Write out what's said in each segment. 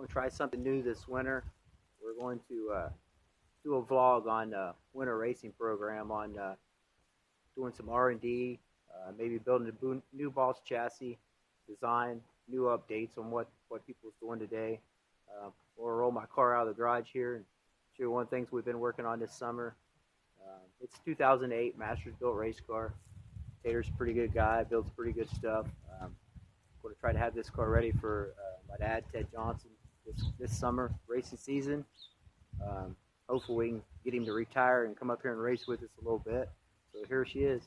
We're going to try something new this winter. We're going to do a vlog on winter racing program on doing some R&D, maybe building a new boss chassis design, new updates on what people's doing today. We'll roll my car out of the garage here and show you one of the things we've been working on this summer. It's 2008 Masters built race car. Tater's a pretty good guy, builds pretty good stuff. Going to try to have this car ready for my dad, Ted Johnson, this summer racing season. Hopefully we can get him to retire and come up here and race with us a little bit. So here she is.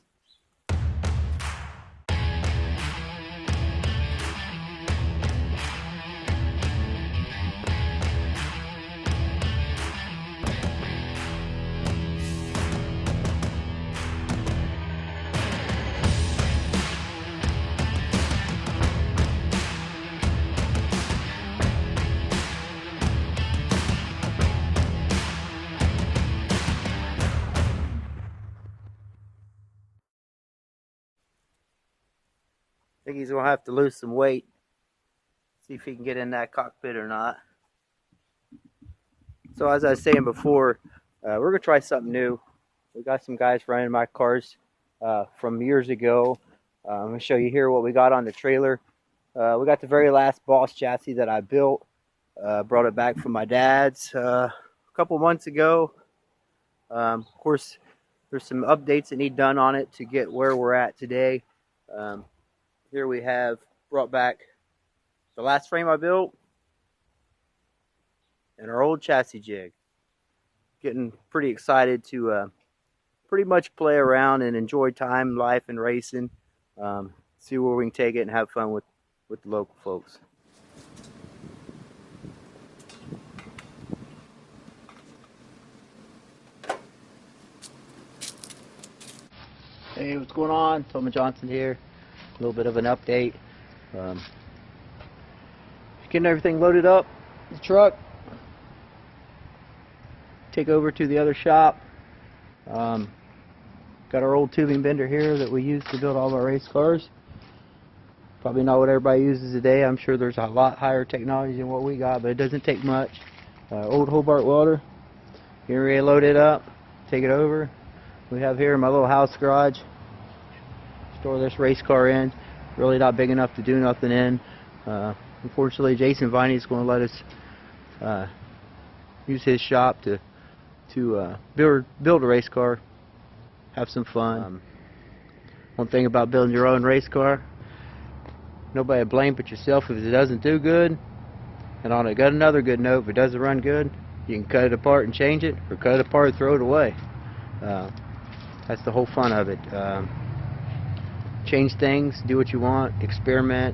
I think he's going to have to lose some weight. See if he can get in that cockpit or not. So as I was saying before, we're going to try something new. We got some guys running my cars from years ago. I'm going to show you here what we got on the trailer. We got the very last boss chassis that I built. Brought it back from my dad's a couple months ago. Of course, there's some updates that need done on it to get where we're at today. Here we have brought back the last frame I built and our old chassis jig. Getting pretty excited to pretty much play around and enjoy time, life, and racing. See where we can take it and have fun with the local folks. Hey, what's going on? Toma Johnson here. A little bit of an update. Getting everything loaded up, the truck. Take over to the other shop. Got our old tubing bender here that we use to build all of our race cars. Probably not what everybody uses today. I'm sure there's a lot higher technology than what we got, but it doesn't take much. Old Hobart welder. Getting ready to load it up, take it over. We have here my little house garage. Store this race car in. Really not big enough to do nothing in. Unfortunately, Jason Viney is going to let us use his shop to build a race car, have some fun. One thing about building your own race car, nobody to blame but yourself if it doesn't do good. And on another good note, if it doesn't run good, you can cut it apart and change it, or cut it apart and throw it away. That's the whole fun of it. Change things, do what you want, experiment.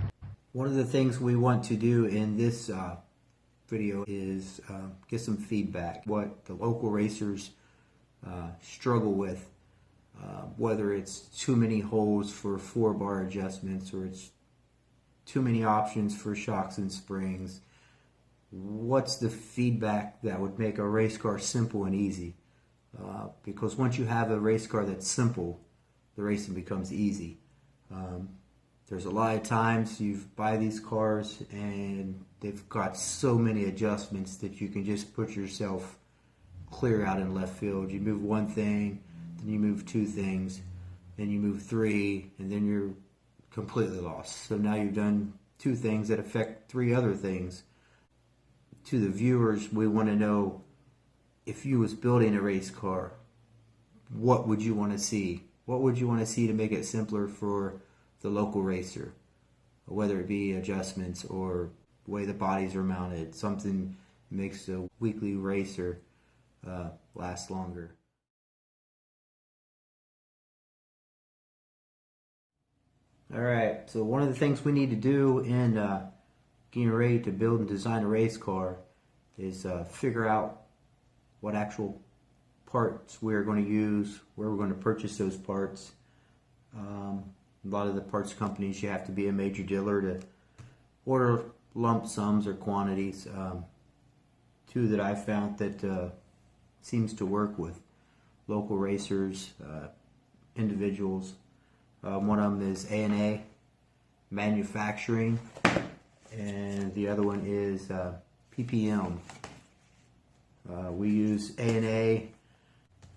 One of the things we want to do in this video is get some feedback. What the local racers struggle with, whether it's too many holes for 4-bar adjustments or it's too many options for shocks and springs. What's the feedback that would make a race car simple and easy? Because once you have a race car that's simple, the racing becomes easy. There's a lot of times you buy these cars and they've got so many adjustments that you can just put yourself clear out in left field. You move one thing, then you move 2 things, then you move 3, and then you're completely lost. So now you've done 2 things that affect 3 other things. To the viewers, we want to know, if you was building a race car, what would you want to see? What would you want to see to make it simpler for the local racer? Whether it be adjustments or the way the bodies are mounted, something that makes a weekly racer last longer. Alright, so one of the things we need to do in getting ready to build and design a race car is figure out what actual parts we're going to use, where we're going to purchase those parts. A lot of the parts companies, you have to be a major dealer to order lump sums or quantities. 2 that I've found that seems to work with local racers, individuals. One of them is A&A Manufacturing, and the other one is PPM. We use A&A.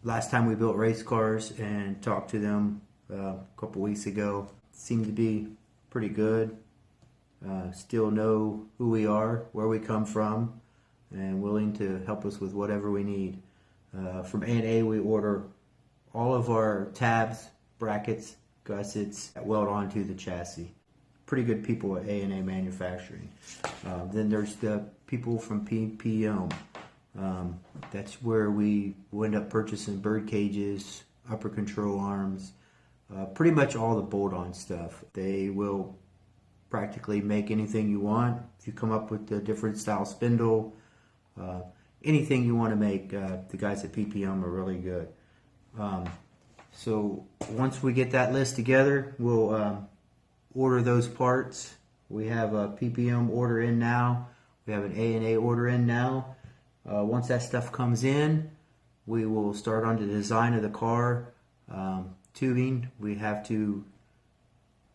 Last time we built race cars and talked to them a couple weeks ago, seemed to be pretty good. Still know who we are, where we come from, and willing to help us with whatever we need. From A&A, we order all of our tabs, brackets, gussets that weld onto the chassis. Pretty good people at A&A Manufacturing. Then there's the people from PPM. That's where we end up purchasing bird cages, upper control arms, pretty much all the bolt-on stuff. They will practically make anything you want. If you come up with a different style spindle, anything you want to make, the guys at PPM are really good. So once we get that list together, we'll order those parts. We have a PPM order in now. We have an A&A order in now. Once that stuff comes in, we will start on the design of the car. Tubing, we have to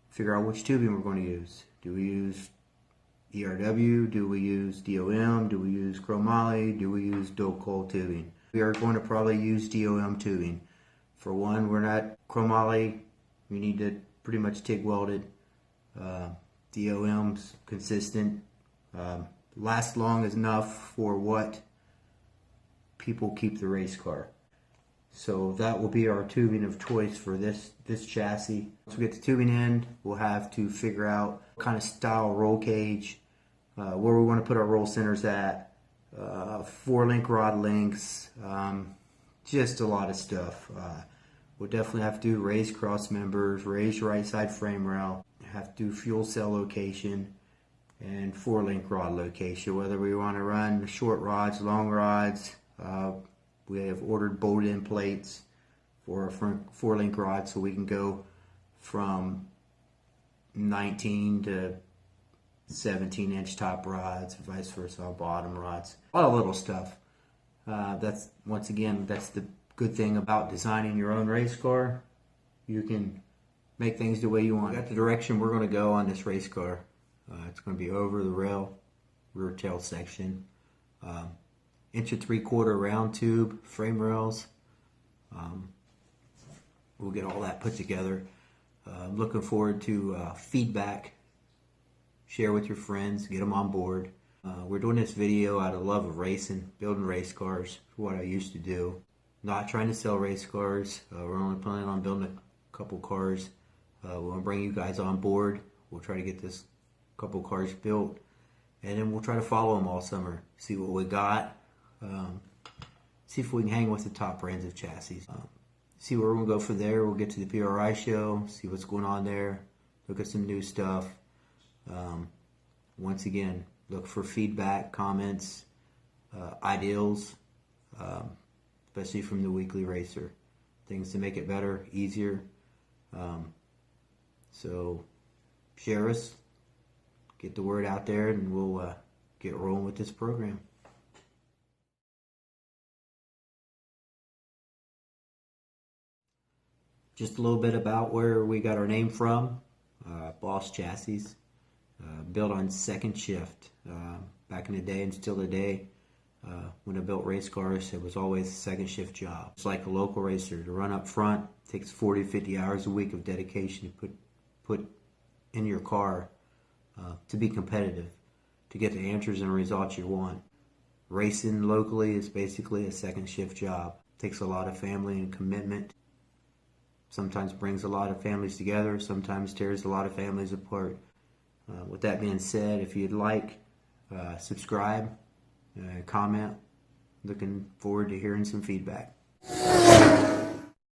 figure out which tubing we're going to use. Do we use ERW? Do we use DOM? Do we use chromoly? Do we use dual coil tubing? We are going to probably use DOM tubing. For one, we're not chromoly. We need to pretty much TIG weld it. DOM's consistent. Lasts long enough for what people keep the race car. So that will be our tubing of choice for this chassis. Once we get the tubing in, we'll have to figure out what kind of style roll cage, where we want to put our roll centers at, 4-link rod lengths, just a lot of stuff. We'll definitely have to do raised cross members, raised right side frame rail, have to do fuel cell location, and 4-link rod location, whether we want to run short rods, long rods. We have ordered bolted-in plates for our 4-link rod, so we can go from 19 to 17-inch top rods, vice versa, bottom rods. A lot of little stuff. That's the good thing about designing your own race car. You can make things the way you want. Got the direction we're going to go on this race car. It's going to be over the rail, rear tail section. 1 3/4 round tube, frame rails. We'll get all that put together. I'm looking forward to feedback. Share with your friends, get them on board. We're doing this video out of love of racing, building race cars, what I used to do. Not trying to sell race cars. We're only planning on building a couple cars. We want to bring you guys on board. We'll try to get this couple cars built, and then we'll try to follow them all summer. See what we got. See if we can hang with the top brands of chassis. See where we'll go from there. We'll get to the PRI show, see what's going on there, look at some new stuff. Once again, look for feedback, comments, ideals, especially from the Weekly Racer. Things to make it better, easier. So share us, get the word out there, and we'll get rolling with this program. Just a little bit about where we got our name from. Boss Chassis, built on second shift. Back in the day and still today, when I built race cars, it was always a second shift job. It's like a local racer. To run up front takes 40 to 50 hours a week of dedication to put in your car to be competitive, to get the answers and results you want. Racing locally is basically a second shift job. It takes a lot of family and commitment. Sometimes brings a lot of families together, sometimes tears a lot of families apart. With that being said, if you'd like, subscribe, comment. Looking forward to hearing some feedback.